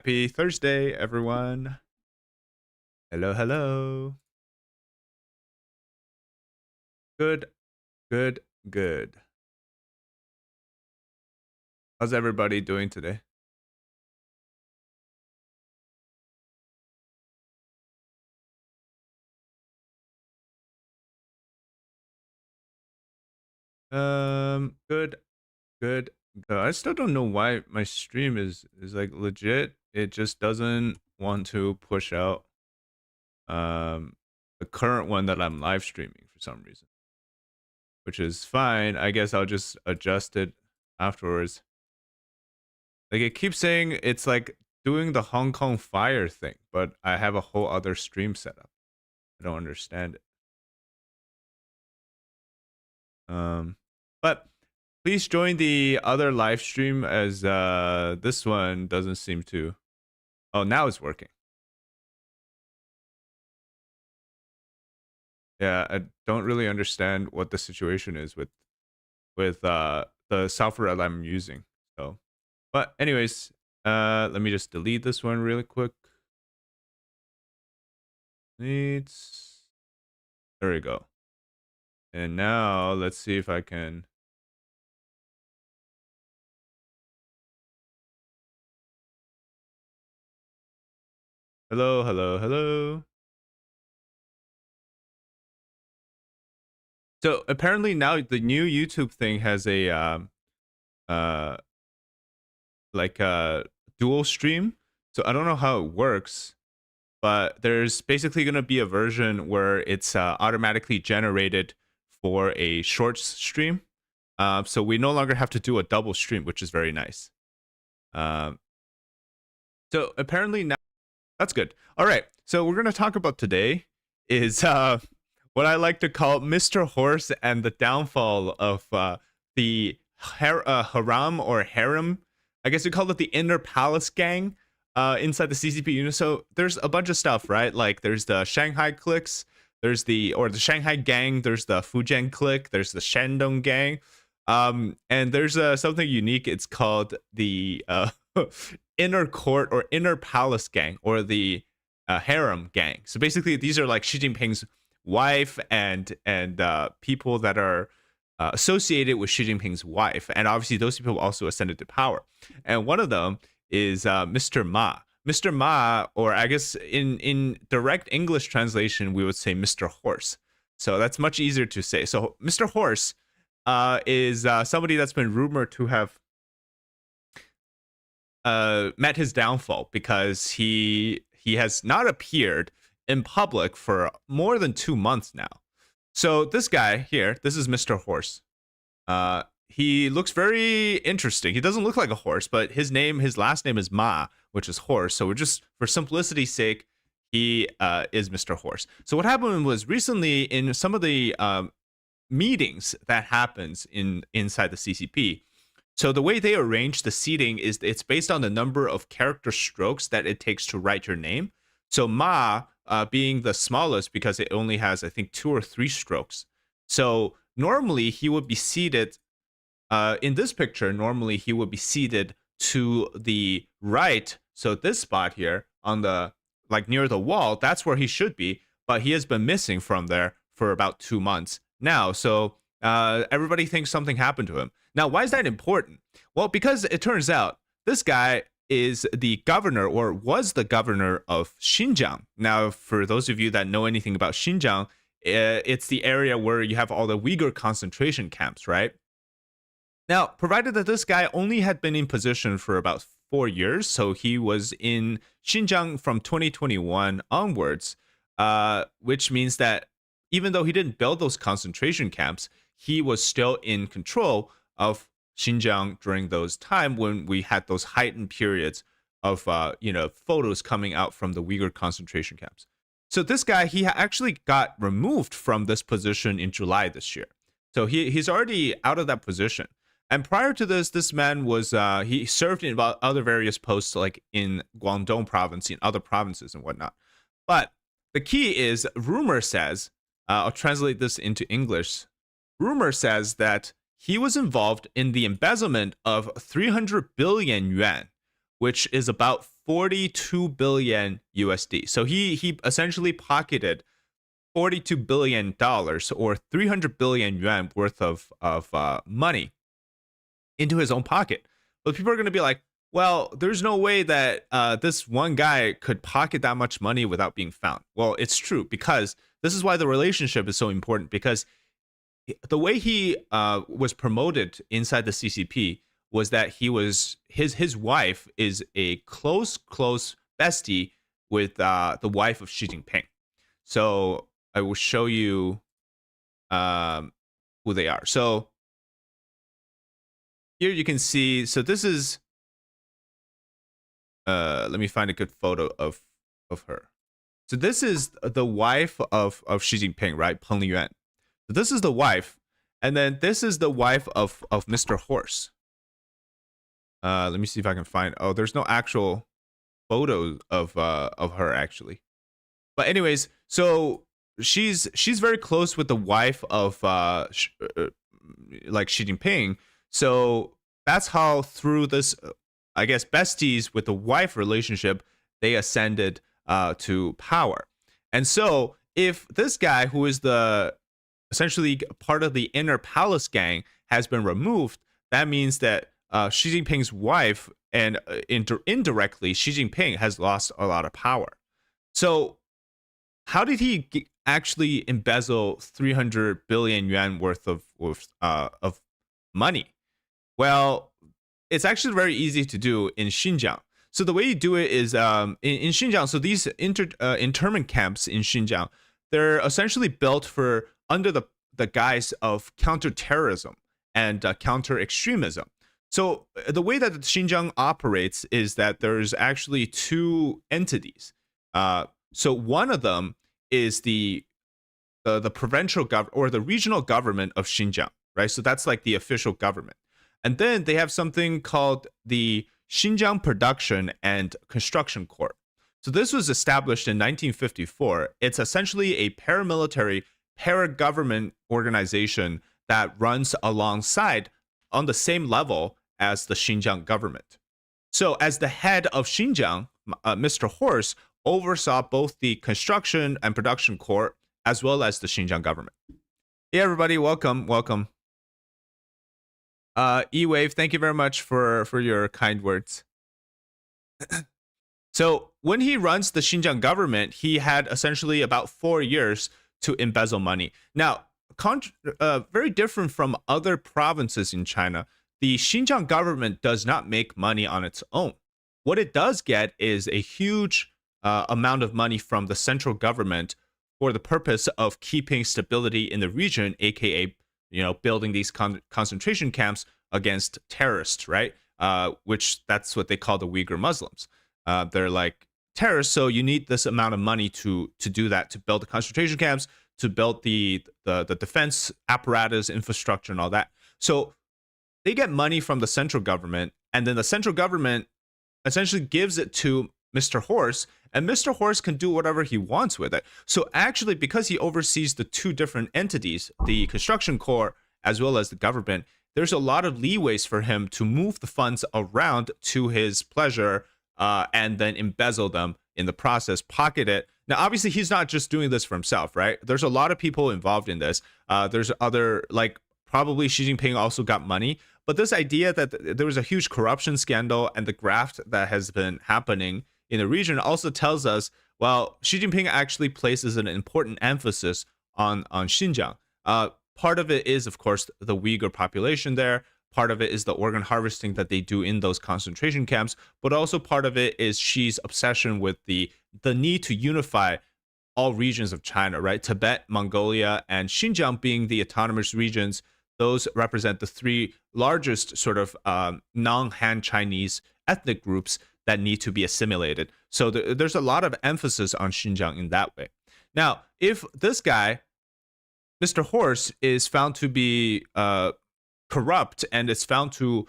Happy Thursday, everyone. Hello, hello. Good, good, good. How's everybody doing today? Good, good. I still don't know why my stream is like legit. It just doesn't want to push out um the current one that I'm live streaming for some reason, which is fine. I guess I'll just adjust it afterwards. Like it keeps saying it's like doing the Hong Kong fire thing, but I have a whole other stream set up. I don't understand it. But please join the other live stream as this one doesn't seem to. Oh, now it's working. Yeah, I don't really understand what the situation is with the software that I'm using. So, but anyways, let me just delete this one really quick. Needs. There we go. And now let's see if I can. Hello, hello, hello. So apparently now the new YouTube thing has a uh like a dual stream. So I don't know how it works, but there's basically going to be a version where it's automatically generated for a short stream. So we no longer have to do a double stream, which is very nice. Um, so apparently now that's good. All right. So we're going to talk about today is what I like to call Mr. Horse and the downfall of the Harem or Harem. I guess we call it the Inner Palace Gang inside the CCP unit. So there's a bunch of stuff, right? Like there's the Shanghai cliques, there's the Shanghai gang, there's the Fujian clique, there's the Shandong gang. And there's something unique. It's called the Inner Court or Inner Palace Gang or the Harem Gang. So basically, these are like Xi Jinping's wife and people that are associated with Xi Jinping's wife, and obviously those people also ascended to power. And one of them is Mr. Ma. Mr. Ma, or I guess in direct English translation, we would say Mr. Horse. So that's much easier to say. So Mr. Horse is somebody that's been rumored to have met his downfall because he has not appeared in public for more than 2 months now. So this guy here, this is Mr. Horse. He looks very interesting. He doesn't look like a horse, but his last name is Ma, which is horse. So we're just, for simplicity's sake, he is Mr. Horse. So what happened was recently in some of the meetings that happens inside the CCP. So the way they arrange the seating is it's based on the number of character strokes that it takes to write your name. So Ma being the smallest because it only has, I think, 2 or 3 strokes. So normally he would be seated in this picture. Normally he would be seated to the right. So this spot here on the like near the wall, that's where he should be. But he has been missing from there for about 2 months now. So everybody thinks something happened to him. Now, why is that important? Well, because it turns out this guy is the governor or was the governor of Xinjiang. Now, for those of you that know anything about Xinjiang, it's the area where you have all the Uyghur concentration camps, right? Now, provided that this guy only had been in position for about 4 years, so he was in Xinjiang from 2021 onwards, which means that even though he didn't build those concentration camps, he was still in control of Xinjiang during those time when we had those heightened periods of photos coming out from the Uyghur concentration camps. So this guy, he actually got removed from this position in July this year. So he's already out of that position. And prior to this man was he served in other various posts like in Guangdong province, in other provinces and whatnot. But the key is rumor says, I'll translate this into English. Rumor says that he was involved in the embezzlement of 300 billion yuan, which is about 42 billion USD. So he essentially pocketed $42 billion or 300 billion yuan worth of money into his own pocket. But people are going to be like, well, there's no way that this one guy could pocket that much money without being found. Well, it's true, because this is why the relationship is so important, because the way he was promoted inside the CCP was that he was his wife is a close bestie with the wife of Xi Jinping. So I will show you who they are. So here you can see. So this is. Let me find a good photo of her. So this is the wife of Xi Jinping, right? Peng Liyuan. So this is the wife, and then this is the wife of Mr. Horse. Let me see if I can find. Oh, there's no actual photo of her actually. But anyways, so she's very close with the wife of like Xi Jinping. So that's how through this, I guess, besties with the wife relationship, they ascended to power. And so if this guy, who is the essentially part of the inner palace gang, has been removed, that means that Xi Jinping's wife and indirectly Xi Jinping has lost a lot of power. So how did he actually embezzle 300 billion yuan worth of money? Well, it's actually very easy to do in Xinjiang. So the way you do it is in Xinjiang. So these internment camps in Xinjiang, they're essentially built for under the guise of counterterrorism and counter-extremism. So the way that Xinjiang operates is that there's actually two entities. So one of them is the provincial government or the regional government of Xinjiang, right? So that's like the official government. And then they have something called the Xinjiang Production and Construction Corps. So this was established in 1954. It's essentially a paramilitary, para-government organization that runs alongside, on the same level as the Xinjiang government. So as the head of Xinjiang, Mr. Horse oversaw both the construction and production corps as well as the Xinjiang government. Hey everybody, welcome. E-Wave, thank you very much for your kind words. So when he runs the Xinjiang government, he had essentially about 4 years to embezzle money. Now, very different from other provinces in China, the Xinjiang government does not make money on its own. What it does get is a huge amount of money from the central government for the purpose of keeping stability in the region, aka, building these concentration camps against terrorists, right? Which that's what they call the Uyghur Muslims. They're like terrorists, so you need this amount of money to do that, to build the concentration camps, to build the defense apparatus, infrastructure, and all that. So they get money from the central government, and then the central government essentially gives it to Mr. Horse, and Mr. Horse can do whatever he wants with it. So actually, because he oversees the two different entities, the construction corps as well as the government, there's a lot of leeways for him to move the funds around to his pleasure and then embezzle them in the process, pocket it. Now, obviously, he's not just doing this for himself, right? There's a lot of people involved in this. There's other, like, probably Xi Jinping also got money. But this idea that there was a huge corruption scandal and the graft that has been happening in the region also tells us, well, Xi Jinping actually places an important emphasis on Xinjiang. Part of it is, of course, the Uyghur population there. Part of it is the organ harvesting that they do in those concentration camps. But also part of it is Xi's obsession with the need to unify all regions of China, right? Tibet, Mongolia, and Xinjiang being the autonomous regions. Those represent the three largest sort of non-Han Chinese ethnic groups that need to be assimilated. So there's a lot of emphasis on Xinjiang in that way. Now, if this guy, Mr. Horse, is found to be corrupt and is found to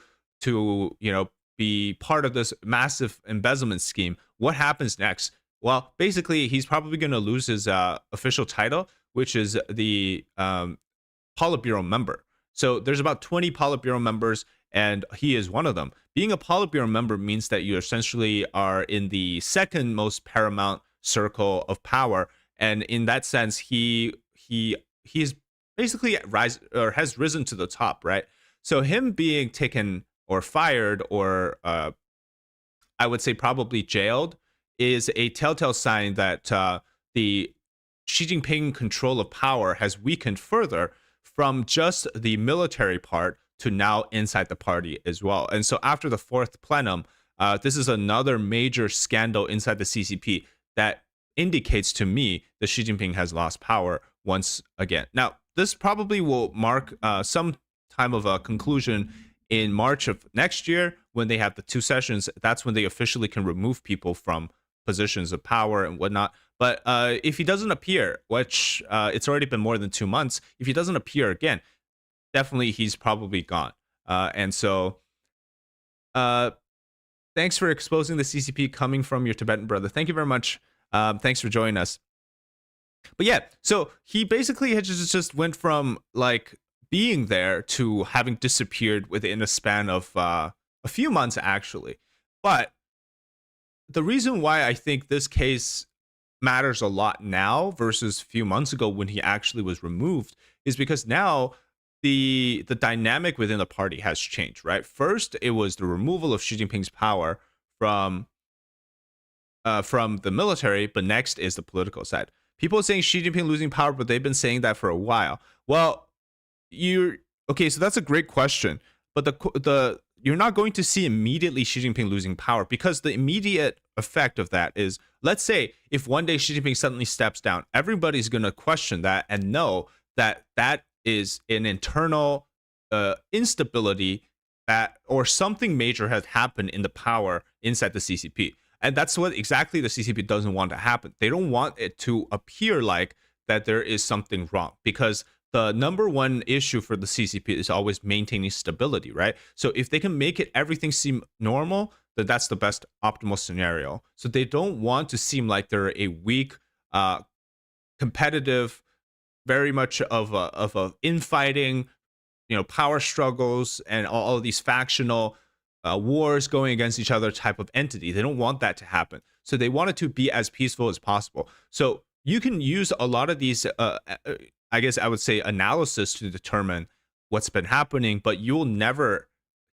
be part of this massive embezzlement scheme, what happens next? Well, basically, he's probably going to lose his official title, which is the Politburo member. So there's about 20 Politburo members. and he is one of them. Being a Politburo member means that you essentially are in the second most paramount circle of power, and in that sense, he's basically has risen to the top, right? So him being taken or fired or I would say probably jailed is a telltale sign that the Xi Jinping control of power has weakened further from just the military part to now inside the party as well. And so after the fourth plenum, this is another major scandal inside the CCP that indicates to me that Xi Jinping has lost power once again. Now, this probably will mark some time of a conclusion in March of next year when they have the two sessions. That's when they officially can remove people from positions of power and whatnot. But if he doesn't appear, which it's already been more than 2 months, if he doesn't appear again, definitely he's probably gone. And so thanks for exposing the CCP coming from your Tibetan brother. Thank you very much. Thanks for joining us. But yeah, so he basically just went from like being there to having disappeared within a span of a few months, actually. But the reason why I think this case matters a lot now versus a few months ago when he actually was removed is because now the dynamic within the party has changed, right? First, it was the removal of Xi Jinping's power from the military, but next is the political side. People are saying Xi Jinping losing power, but they've been saying that for a while. Well, okay, so that's a great question, but you're not going to see immediately Xi Jinping losing power because the immediate effect of that is, let's say if one day Xi Jinping suddenly steps down, everybody's going to question that and know that that is an internal instability that or something major has happened in the power inside the CCP. And that's what exactly the CCP doesn't want to happen. They don't want it to appear like that there is something wrong because the number one issue for the CCP is always maintaining stability, right? So if they can make everything seem normal, then that's the best optimal scenario. So they don't want to seem like they're a weak, competitive, very much of a infighting, power struggles and all of these factional wars going against each other type of entity. They don't want that to happen. So they want it to be as peaceful as possible. So you can use a lot of these, I guess I would say, analysis to determine what's been happening, but you'll never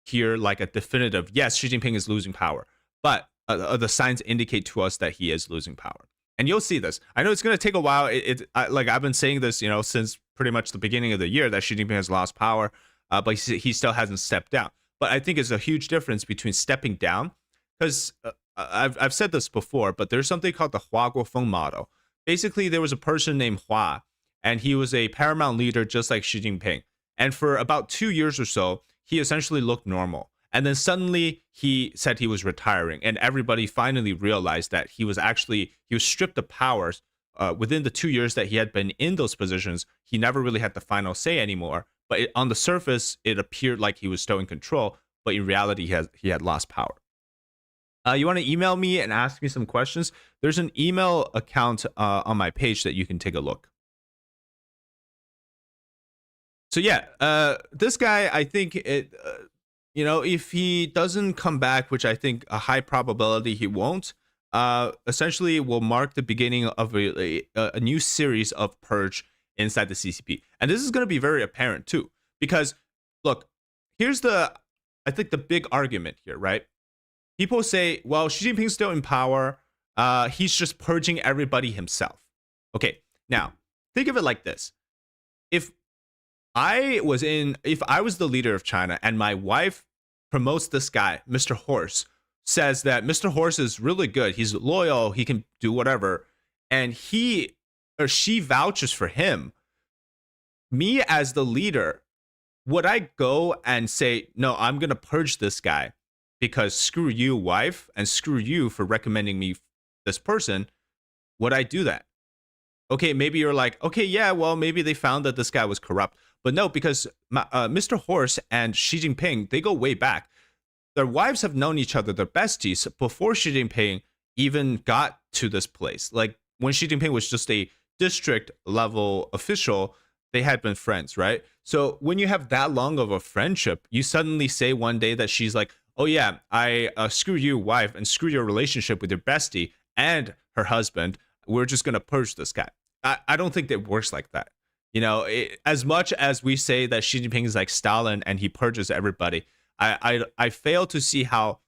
hear like a definitive, yes, Xi Jinping is losing power. But the signs indicate to us that he is losing power. And you'll see this. I know it's going to take a while. Like I've been saying this, since pretty much the beginning of the year that Xi Jinping has lost power, but he still hasn't stepped down. But I think it's a huge difference between stepping down, because I've said this before, but there's something called the Hua Guofeng model. Basically, there was a person named Hua, and he was a paramount leader just like Xi Jinping. And for about 2 years or so, he essentially looked normal. And then suddenly he said he was retiring, and everybody finally realized that he was stripped of powers within the 2 years that he had been in those positions. He never really had the final say anymore. But on the surface, it appeared like he was still in control, but in reality, he had lost power. You want to email me and ask me some questions? There's an email account on my page that you can take a look. So yeah, this guy, I think if he doesn't come back, which I think a high probability he won't, essentially will mark the beginning of a new series of purge inside the CCP. And this is going to be very apparent too, because look, here's I think the big argument here, right? People say, well, Xi Jinping's still in power. He's just purging everybody himself. Okay, now think of it like this. If I was the leader of China and my wife promotes this guy, Mr. Horse, says that Mr. Horse is really good, he's loyal, he can do whatever, and he or she vouches for him, me as the leader, would I go and say, no, I'm going to purge this guy because screw you, wife, and screw you for recommending me this person? Would I do that? Okay, maybe you're like, okay, yeah, well, maybe they found that this guy was corrupt. But no, because Mr. Horse and Xi Jinping, they go way back. Their wives have known each other, they're besties, before Xi Jinping even got to this place. Like when Xi Jinping was just a district level official, they had been friends, right? So when you have that long of a friendship, you suddenly say one day that she's like, "Oh yeah, I screw you, wife, and screw your relationship with your bestie and her husband. We're just gonna purge this guy." I don't think it works like that. As much as we say that Xi Jinping is like Stalin and he purges everybody, I fail to see how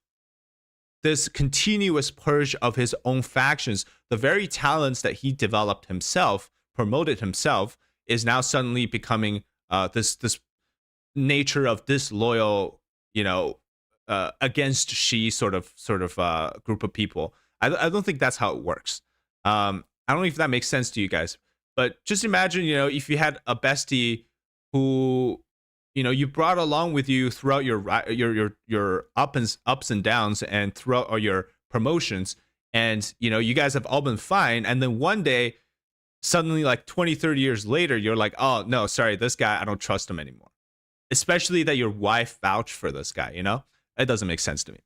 this continuous purge of his own factions, the very talents that he developed himself, promoted himself, is now suddenly becoming this nature of disloyal, against Xi sort of group of people. I don't think that's how it works. I don't know if that makes sense to you guys, but just imagine, if you had a bestie who you brought along with you throughout your ups and downs and throughout all your promotions, and you guys have all been fine, and then one day suddenly, like 20-30 years later, you're like, "Oh no, sorry, this guy, I don't trust him anymore." Especially that your wife vouched for this guy. It doesn't make sense to me.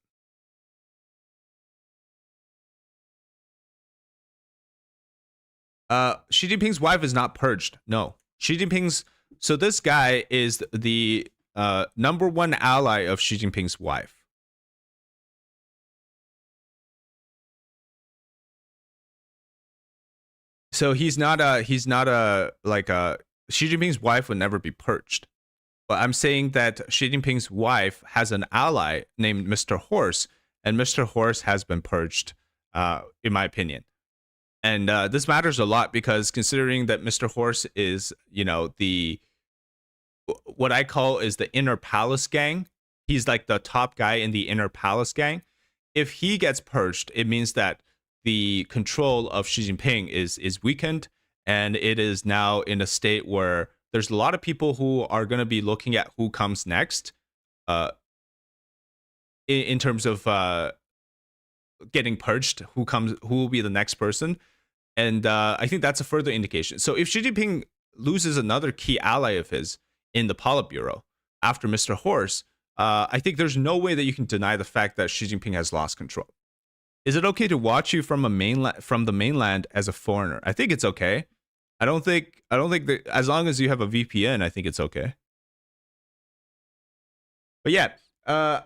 Xi Jinping's wife is not purged. No, Xi Jinping's. So this guy is the number one ally of Xi Jinping's wife. So he's not a like a Xi Jinping's wife would never be purged. But I'm saying that Xi Jinping's wife has an ally named Mr. Horse, and Mr. Horse has been purged, in my opinion. And this matters a lot because considering that Mr. Horse is, the what I call is the inner palace gang. He's like the top guy in the inner palace gang. If he gets purged, it means that the control of Xi Jinping is weakened, and it is now in a state where there's a lot of people who are going to be looking at who comes next, uh, in terms of getting purged, who will be the next person, and I think that's a further indication. So if Xi Jinping loses another key ally of his in the Politburo after Mr. Horse, I think there's no way that you can deny the fact that Xi Jinping has lost control. Is it okay to watch you from the mainland as a foreigner? I think it's okay. I don't think that as long as you have a VPN, I think it's okay. But yeah, I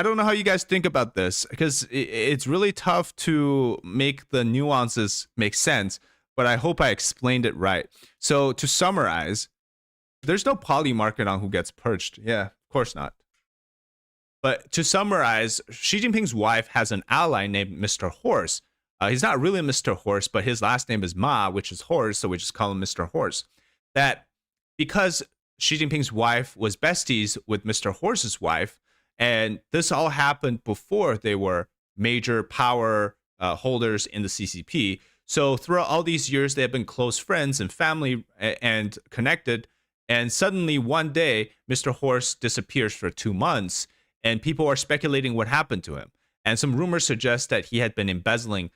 don't know how you guys think about this because it's really tough to make the nuances make sense. But I hope I explained it right. So to summarize, there's no poly market on who gets purged. Yeah, of course not. But to summarize, Xi Jinping's wife has an ally named Mr. Horse. He's not really Mr. Horse, but his last name is Ma, which is horse, so we just call him Mr. Horse. That because Xi Jinping's wife was besties with Mr. Horse's wife, and this all happened before they were major power holders in the CCP. So throughout all these years, they have been close friends and family and connected. And suddenly one day, Mr. Horse disappears for 2 months, and people are speculating what happened to him. And some rumors suggest that he had been embezzling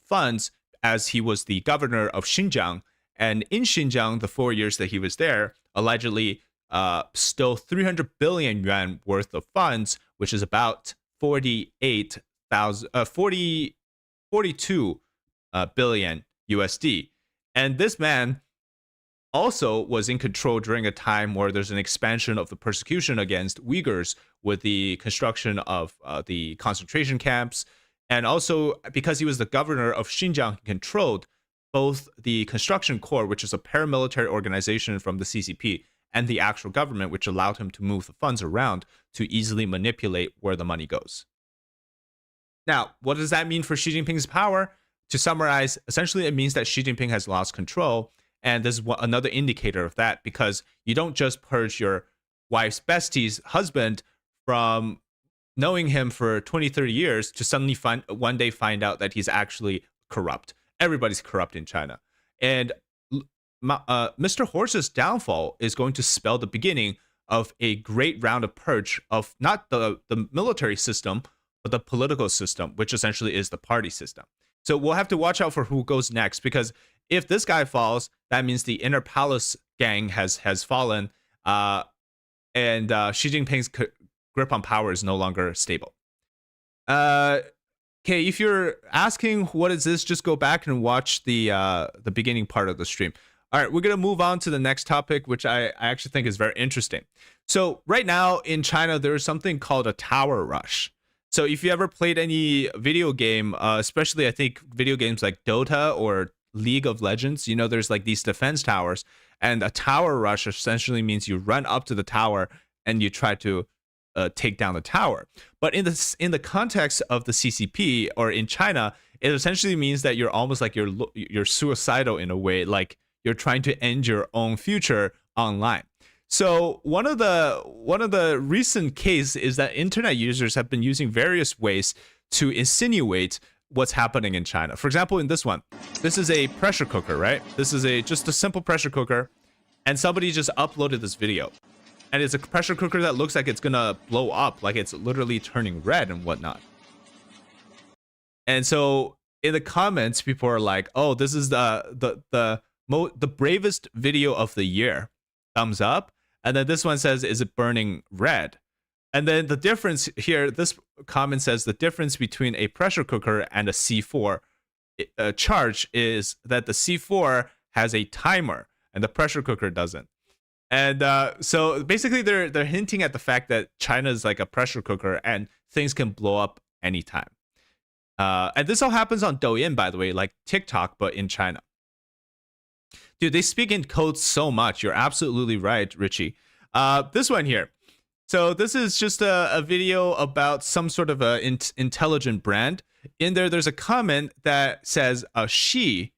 funds as he was the governor of Xinjiang. And in Xinjiang, the 4 years that he was there, allegedly stole 300 billion yuan worth of funds, which is about 42 billion USD. And this man also was in control during a time where there's an expansion of the persecution against Uyghurs with the construction of the concentration camps. And also because he was the governor of Xinjiang, he controlled both the construction corps, which is a paramilitary organization from the CCP, and the actual government, which allowed him to move the funds around to easily manipulate where the money goes. Now, what does that mean for Xi Jinping's power? To summarize, essentially it means that Xi Jinping has lost control. And this is another indicator of that, because you don't just purge your wife's bestie's husband from knowing him for 20-30 years to suddenly one day find out that he's actually corrupt. Everybody's corrupt in China. And Mr. Horse's downfall is going to spell the beginning of a great round of purge of not the military system, but the political system, which essentially is the party system. So we'll have to watch out for who goes next, because if this guy falls, that means the inner palace gang has fallen, and Xi Jinping's grip on power is no longer stable. Okay, if you're asking what is this, just go back and watch the beginning part of the stream. All right, we're going to move on to the next topic, which I actually think is very interesting. So, right now in China, there is something called a tower rush. So, if you ever played any video game, especially I think video games like Dota or League of Legends, you know, there's like these defense towers, and a tower rush essentially means you run up to the tower and you try to take down the tower. But in the context of the CCP or in China, it essentially means that you're almost like you're suicidal in a way, like you're trying to end your own future online. So one of the recent cases is that internet users have been using various ways to insinuate what's happening in China. For example, in this one, this is a pressure cooker, right? This is just a simple pressure cooker, and somebody just uploaded this video. And it's a pressure cooker that looks like it's gonna blow up, like it's literally turning red and whatnot. And so in the comments, people are like, "Oh, this is the bravest video of the year, thumbs up." And then this one says, "Is it burning red?" And then the difference here, this comment says the difference between a pressure cooker and a C4 charge is that the C4 has a timer and the pressure cooker doesn't. And so basically they're hinting at the fact that China is like a pressure cooker and things can blow up anytime. And this all happens on Douyin, by the way, like TikTok, but in China. Dude, they speak in codes so much. You're absolutely right, Richie. This one here. So this is just a video about some sort of a intelligent brand. In there, there's a comment that says she.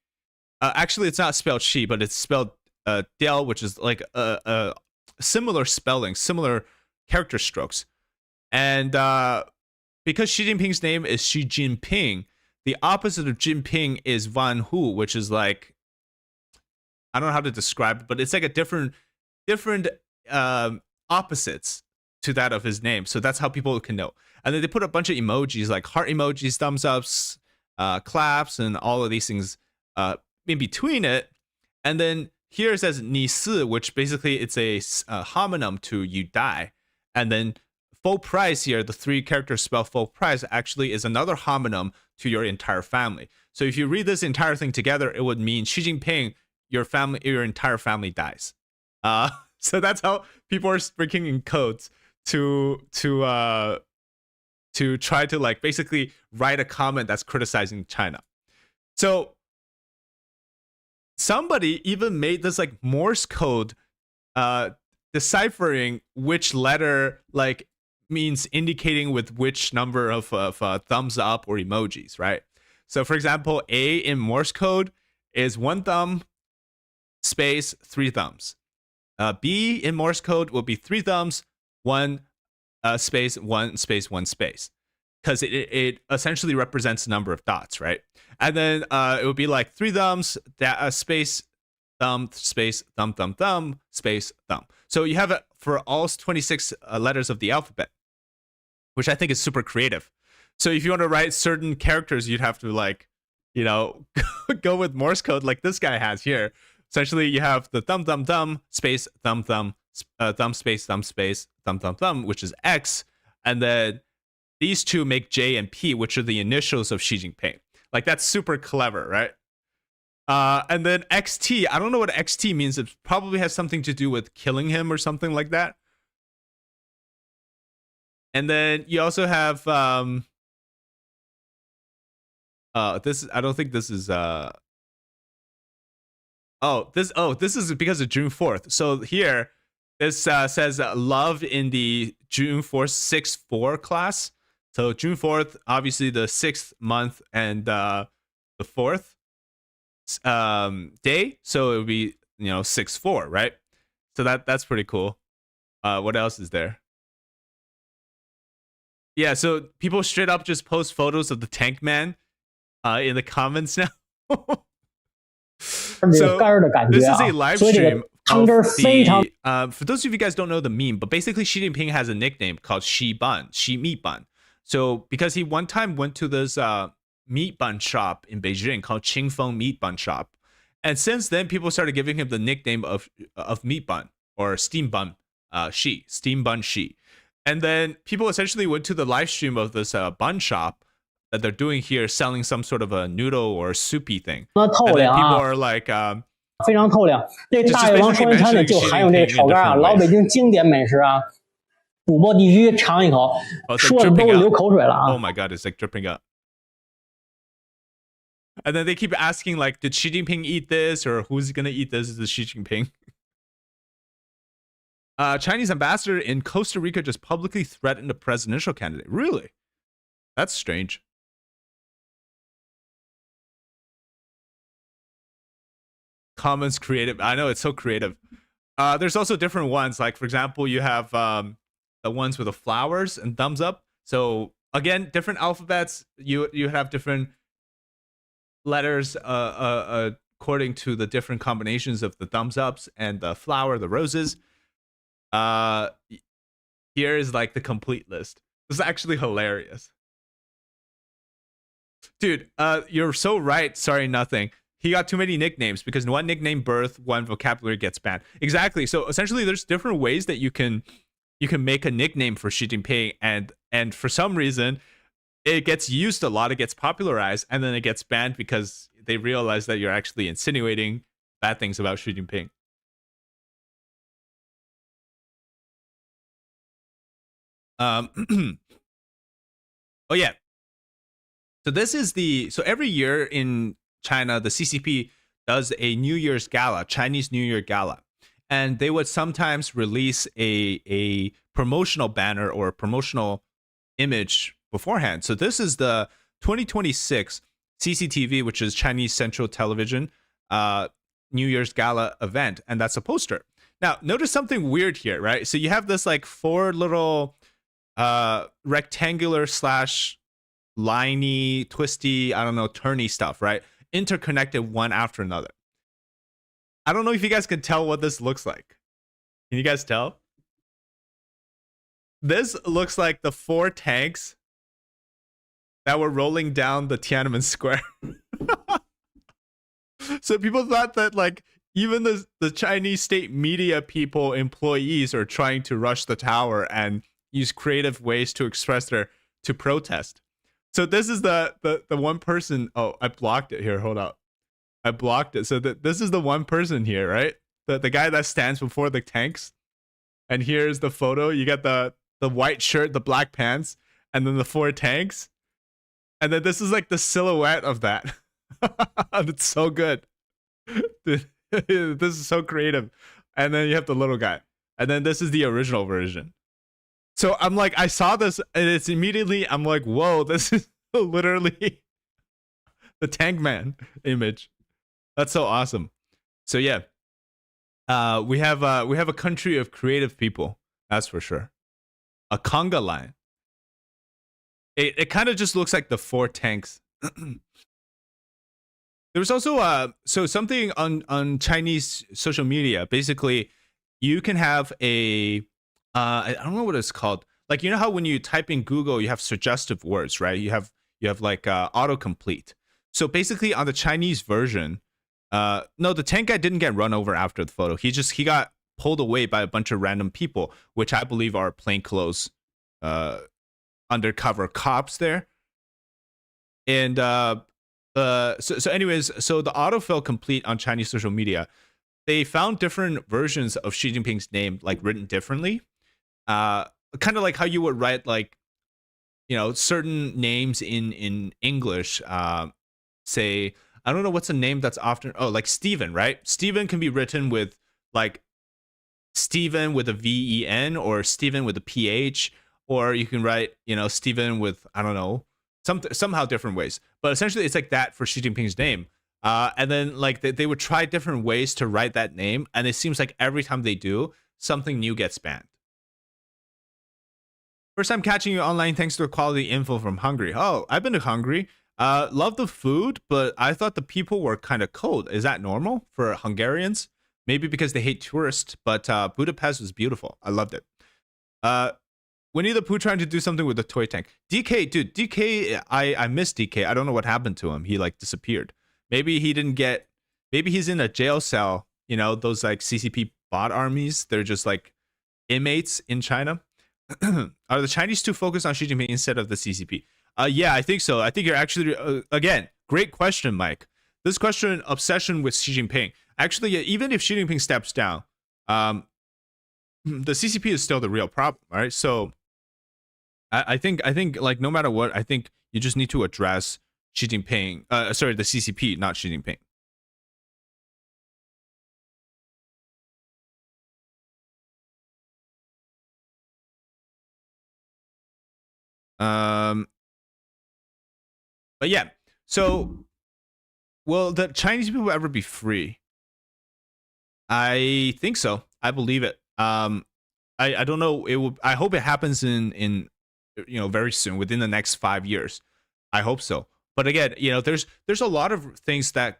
Actually, it's not spelled she, but it's spelled Diao, which is like a similar spelling, similar character strokes. And because Xi Jinping's name is Xi Jinping, the opposite of Jinping is Wan Hu, which is like, I don't know how to describe it, but it's like a different opposites to that of his name. So that's how people can know. And then they put a bunch of emojis like heart emojis, thumbs ups, claps, and all of these things in between it. And then here it says "ni si," which basically it's a homonym to "you die." And then full price here, the three characters spell full price, actually is another homonym to your entire family. So if you read this entire thing together, it would mean Xi Jinping, your entire family dies. So that's how people are speaking in codes to try to like basically write a comment that's criticizing China. So somebody even made this like Morse code deciphering which letter like means indicating with which number of thumbs up or emojis, right? So for example, A in Morse code is 1 thumb space 3 thumbs. B in Morse code will be 3 thumbs, 1 space, 1 space, 1 space, because it essentially represents the number of dots, right? And then it would be like 3 thumbs, space, thumb, space, thumb, thumb, thumb, space, thumb. So you have it for all 26 letters of the alphabet, which I think is super creative. So if you want to write certain characters, you'd have to like, you know, go with Morse code like this guy has here. Essentially, you have the thumb, thumb, thumb, space, thumb, thumb, thumb, space, thumb, space, thumb, thumb, thumb, which is X. And then these two make J and P, which are the initials of Xi Jinping. Like, that's super clever, right? And then XT, I don't know what XT means. It probably has something to do with killing him or something like that. And then you also have this. I don't think this is this is because of June 4th. So here, this says love in the June 4th 6-4 class. So June 4th, obviously the 6th month and the 4th day. So it would be 6-4, right? So that's pretty cool. What else is there? Yeah, so people straight up just post photos of the tank man in the comments now. So this is a live stream of the, for those of you guys don't know the meme, but basically Xi Jinping has a nickname called Xi Meat Bun. So because he one time went to this meat bun shop in Beijing called Qingfeng Meat Bun Shop, and since then people started giving him the nickname of meat bun or steam bun steam bun Xi. And then people essentially went to the live stream of this bun shop that they're doing here, selling some sort of a noodle or soupy thing. And then people are like, 非常透亮。这大胃王双人餐呢，就含有这个炒肝啊，老北京经典美食啊，主播必须尝一口，说的都流口水了啊 ！Oh my god, it's like dripping up. And then they keep asking, like, did Xi Jinping eat this, or who's gonna eat this? Is it Xi Jinping? Chinese ambassador in Costa Rica just publicly threatened a presidential candidate. Really? That's strange. Comments creative. I know, it's so creative. There's also different ones. Like, for example, you have the ones with the flowers and thumbs up. So again, different alphabets. You have different letters according to the different combinations of the thumbs ups and the flower, the roses. Here is like the complete list. This is actually hilarious. Dude, you're so right. Sorry, nothing. He got too many nicknames because one nickname birth, one vocabulary gets banned. Exactly. So essentially there's different ways that you can make a nickname for Xi Jinping, and for some reason it gets used a lot, it gets popularized, and then it gets banned because they realize that you're actually insinuating bad things about Xi Jinping. Oh yeah. So every year in China, the CCP does a New Year's gala, Chinese New Year gala, and they would sometimes release a promotional banner or a promotional image beforehand. So this is the 2026 CCTV, which is Chinese Central Television, New Year's gala event, and that's a poster. Now, notice something weird here, right? So you have this like 4 little rectangular slash liney, twisty, I don't know, turny stuff, right? Interconnected one after another. I don't know if you guys can tell what this looks like. Can you guys tell? This looks like the 4 tanks that were rolling down the Tiananmen Square. So people thought that like even the Chinese state media people, employees, are trying to rush the tower and use creative ways to express to protest. So this is the one person. Oh, I blocked it here. Hold up. I blocked it. So this is the one person here, right? The guy that stands before the tanks. And here's the photo. You got the white shirt, the black pants, and then the 4 tanks. And then this is like the silhouette of that. It's so good. Dude, this is so creative. And then you have the little guy. And then this is the original version. So I'm like, I saw this and it's immediately, I'm like, whoa, this is literally the Tank Man image. That's so awesome. So yeah, we have a country of creative people. That's for sure. A conga line. It kind of just looks like the 4 tanks. There was also so something on Chinese social media. Basically, you can have a I don't know what it's called. Like, you know how when you type in Google, you have suggestive words, right? You have like autocomplete. So basically, on the Chinese version, no, the tank guy didn't get run over after the photo. He got pulled away by a bunch of random people, which I believe are plainclothes undercover cops there. And so anyways, so the autofill complete on Chinese social media, they found different versions of Xi Jinping's name, like written differently. Kind of like how you would write, like, you know, certain names in English. Say, I don't know what's a name that's often, like Stephen, right? Stephen can be written with like Stephen with a VEN or Stephen with a PH, or you can write, you know, Stephen with, I don't know, somehow different ways. But essentially, it's like that for Xi Jinping's name. And then like they would try different ways to write that name, and it seems like every time they do, something new gets banned. First time catching you online thanks to the quality info from Hungary. Oh, I've been to Hungary. Love the food, but I thought the people were kind of cold. Is that normal for Hungarians? Maybe because they hate tourists, but Budapest was beautiful. I loved it. Winnie the Pooh trying to do something with the toy tank. DK, dude, DK, I miss DK. I don't know what happened to him. He like disappeared. Maybe he didn't get, maybe he's in a jail cell. You know, those like CCP bot armies. They're just like inmates in China. Are the Chinese too focused on Xi Jinping instead of the CCP? Yeah, I think so. I think you're actually, again, great question, Mike. This question, obsession with Xi Jinping. Actually, even if Xi Jinping steps down, the CCP is still the real problem, right? So I think like no matter what, I think you just need to address Xi Jinping. Sorry, the CCP, not Xi Jinping. But yeah, so will the Chinese people ever be free? I think so. I believe it. I don't know. It will. I hope it happens in very soon, within the next 5 years. I hope so. But again, there's a lot of things that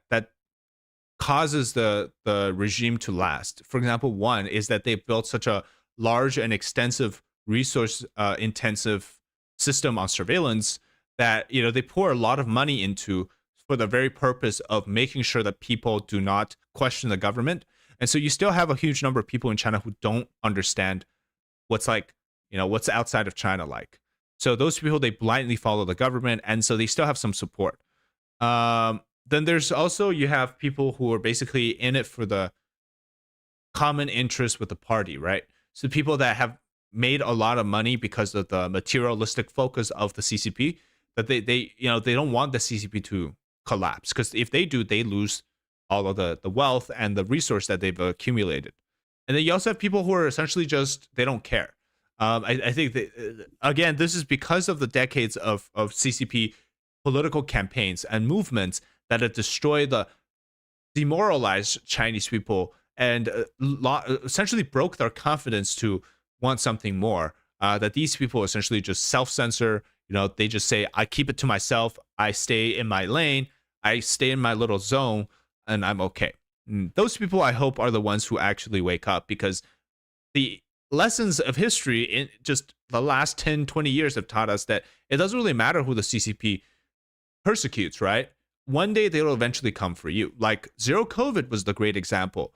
causes the regime to last. For example, one is that they built such a large and extensive resource intensive system on surveillance that they pour a lot of money into for the very purpose of making sure that people do not question the government. And so you still have a huge number of people in China who don't understand what's what's outside of China like. So those people, they blindly follow the government, and so they still have some support. Then there's also, you have people who are basically in it for the common interest with the party, right? So people that have made a lot of money because of the materialistic focus of the CCP, that they don't want the CCP to collapse, because if they do, they lose all of the wealth and the resource that they've accumulated. And then you also have people who are essentially just, they don't care. I think that, again, this is because of the decades of CCP political campaigns and movements that have destroyed the demoralized Chinese people and essentially broke their confidence to want something more. That these people essentially just self-censor. They just say, I keep it to myself. I stay in my lane. I stay in my little zone, and I'm okay. And those people, I hope, are the ones who actually wake up, because the lessons of history in just the last 10, 20 years have taught us that it doesn't really matter who the CCP persecutes, right? One day they will eventually come for you. Like zero COVID was the great example,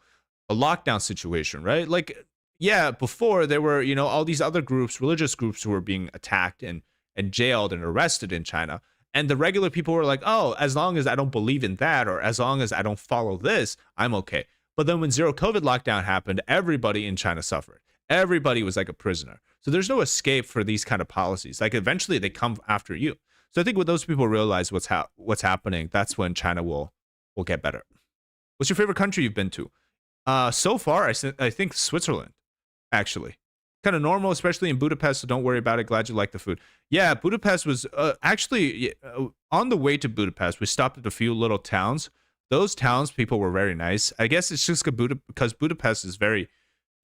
a lockdown situation, right? Like, yeah, before there were, all these other groups, religious groups, who were being attacked and jailed and arrested in China. And the regular people were like, oh, as long as I don't believe in that, or as long as I don't follow this, I'm okay. But then when zero COVID lockdown happened, everybody in China suffered. Everybody was like a prisoner. So there's no escape for these kind of policies. Like eventually they come after you. So I think when those people realize what's happening, that's when China will get better. What's your favorite country you've been to? So far, I think Switzerland, actually. Kind of normal, especially in Budapest, so don't worry about it. Glad you like the food. Yeah, Budapest was actually on the way to Budapest. We stopped at a few little towns. Those towns, people were very nice. I guess it's just because Budapest is very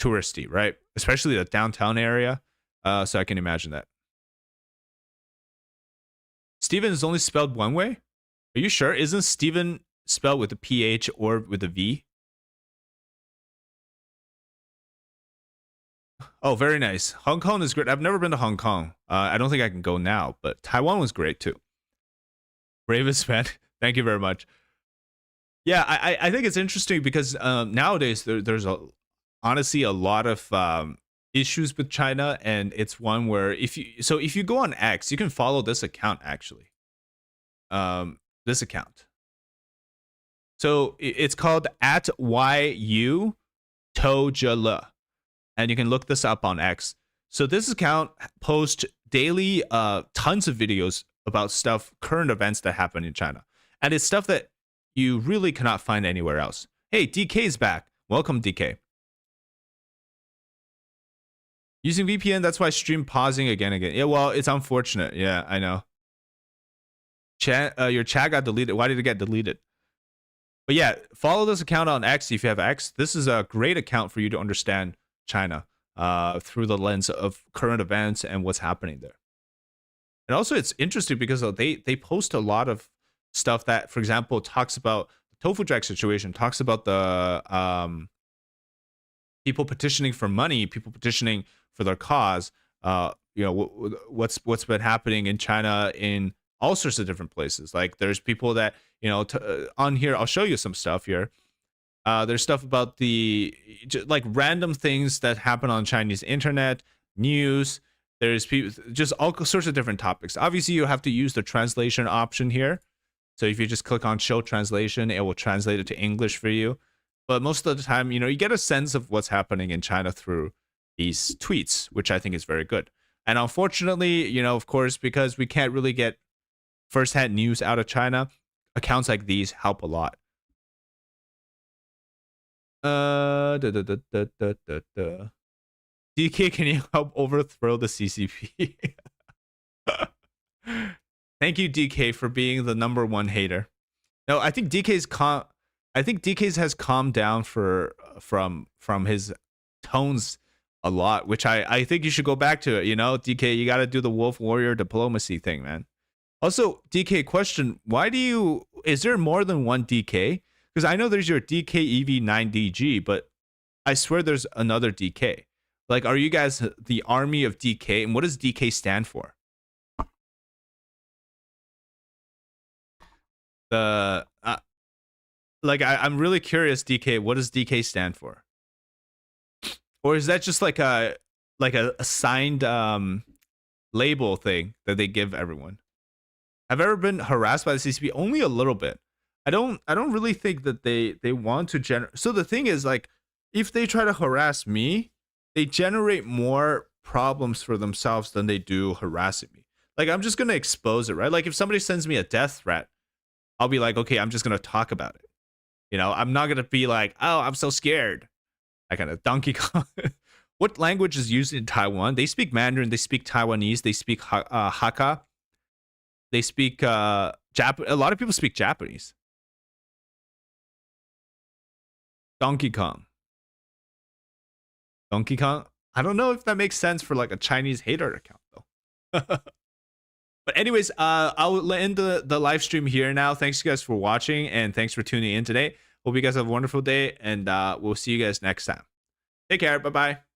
touristy, right? Especially the downtown area. So I can imagine that. Steven is only spelled one way? Are you sure? Isn't Steven spelled with a PH or with a V? Oh, very nice. Hong Kong is great. I've never been to Hong Kong. I don't think I can go now, but Taiwan was great too. Bravest fan. Thank you very much. Yeah, I think it's interesting because nowadays there's honestly a lot of issues with China, and it's one where if you go on X, you can follow this account actually. This account. So it's called @YU Tojale. And you can look this up on X. So this account posts daily tons of videos about current events that happen in China. And it's stuff that you really cannot find anywhere else. Hey, DK's back. Welcome, DK. Using VPN, that's why stream pausing again. Yeah, well, it's unfortunate. Yeah, I know. Your chat got deleted. Why did it get deleted? But yeah, follow this account on X if you have X. This is a great account for you to understand China through the lens of current events and what's happening there. And also it's interesting because they post a lot of stuff that, for example, talks about the tofu drag situation, talks about the people petitioning for money, people petitioning for their cause, what's been happening in China in all sorts of different places. Like there's people that, on here, I'll show you some stuff here. There's stuff about like random things that happen on Chinese internet, news. There's just all sorts of different topics. Obviously, you have to use the translation option here. So if you just click on show translation, it will translate it to English for you. But most of the time, you get a sense of what's happening in China through these tweets, which I think is very good. And unfortunately, of course, because we can't really get firsthand news out of China, accounts like these help a lot. DK, can you help overthrow the CCP? Thank you, DK, for being the #1 hater. No, I think DK's has calmed down from his tones a lot, which I think you should go back to it. DK, you got to do the wolf warrior diplomacy thing, man. Also, DK, question: is there more than one DK? Because I know there's your DK EV9DG, but I swear there's another DK. Like, are you guys the army of DK? And what does DK stand for? I'm really curious, DK. What does DK stand for? Or is that just like a signed label thing that they give everyone? I've ever been harassed by the CCP? Only a little bit. I don't really think that they want to generate. So the thing is, like, if they try to harass me, they generate more problems for themselves than they do harassing me. Like, I'm just gonna expose it, right? Like, if somebody sends me a death threat, I'll be like, okay, I'm just gonna talk about it. I'm not gonna be like, oh, I'm so scared. I kind of Donkey Kong. What language is used in Taiwan? They speak Mandarin. They speak Taiwanese. They speak Hakka. They speak Japanese. A lot of people speak Japanese. Donkey Kong. Donkey Kong. I don't know if that makes sense for like a Chinese hater account though. But anyways, I'll end the live stream here now. Thanks you guys for watching and thanks for tuning in today. Hope you guys have a wonderful day and we'll see you guys next time. Take care. Bye-bye.